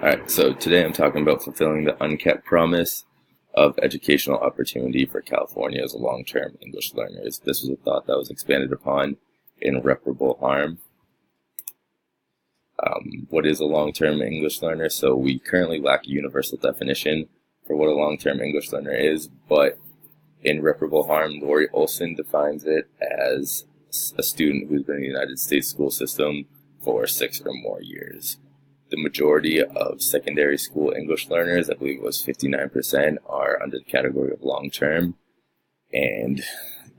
Alright, so today I'm talking about fulfilling the unkept promise of educational opportunity for California as a long-term English learners. This was a thought that was expanded upon in Irreparable Harm. What is a long-term English learner? So we currently lack a universal definition for what a long-term English learner is, but in Irreparable Harm, Lori Olson defines it as a student who's been in the United States school system for 6 or more years. The majority of secondary school English learners, I believe it was 59%, are under the category of long-term, and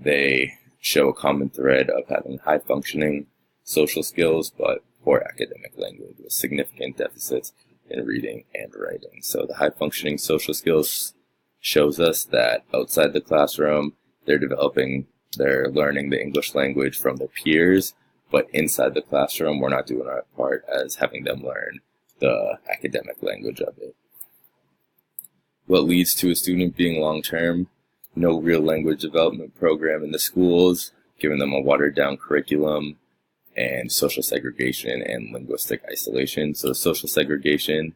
they show a common thread of having high-functioning social skills, but poor academic language with significant deficits in reading and writing. So the high-functioning social skills shows us that outside the classroom, they're learning the English language from their peers, but inside the classroom, we're not doing our part as having them learn the academic language of it. What leads to a student being long-term? No real language development program in the schools, giving them a watered-down curriculum, and social segregation and linguistic isolation. So social segregation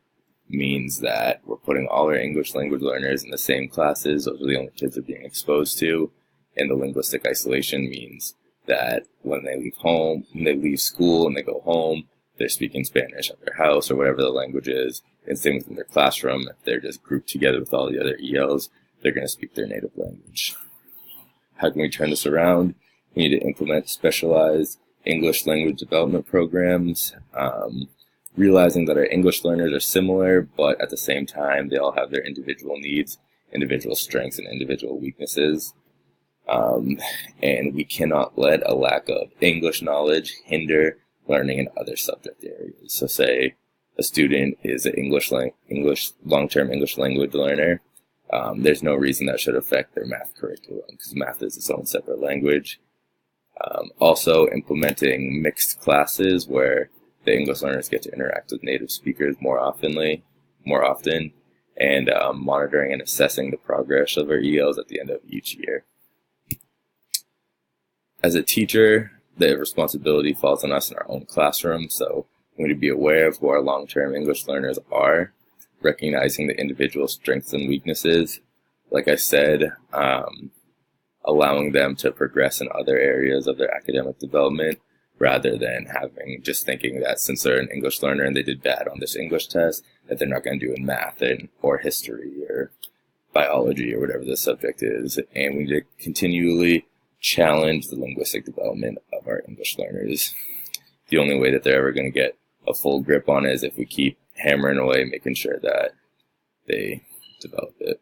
means that we're putting all our English language learners in the same classes. Those are the only kids they're being exposed to. And the linguistic isolation means that when they leave home, when they leave school and they go home, they're speaking Spanish at their house or whatever the language is. And same within their classroom, if they're just grouped together with all the other ELs, they're going to speak their native language. How can we turn this around? We need to implement specialized English language development programs, realizing that our English learners are similar, but at the same time, they all have their individual needs, individual strengths, and individual weaknesses. And we cannot let a lack of English knowledge hinder learning in other subject areas. So say a student is an long-term English language learner, there's no reason that should affect their math curriculum because math is its own separate language. Also implementing mixed classes where the English learners get to interact with native speakers more often, and monitoring and assessing the progress of our ELs at the end of each year. As a teacher, the responsibility falls on us in our own classroom, so we need to be aware of who our long-term English learners are, recognizing the individual strengths and weaknesses. Like I said, allowing them to progress in other areas of their academic development rather than just thinking that since they're an English learner and they did bad on this English test, that they're not going to do in math or history or biology or whatever the subject is. And we need to continually challenge the linguistic development of our English learners. The only way that they're ever going to get a full grip on it is if we keep hammering away, making sure that they develop it.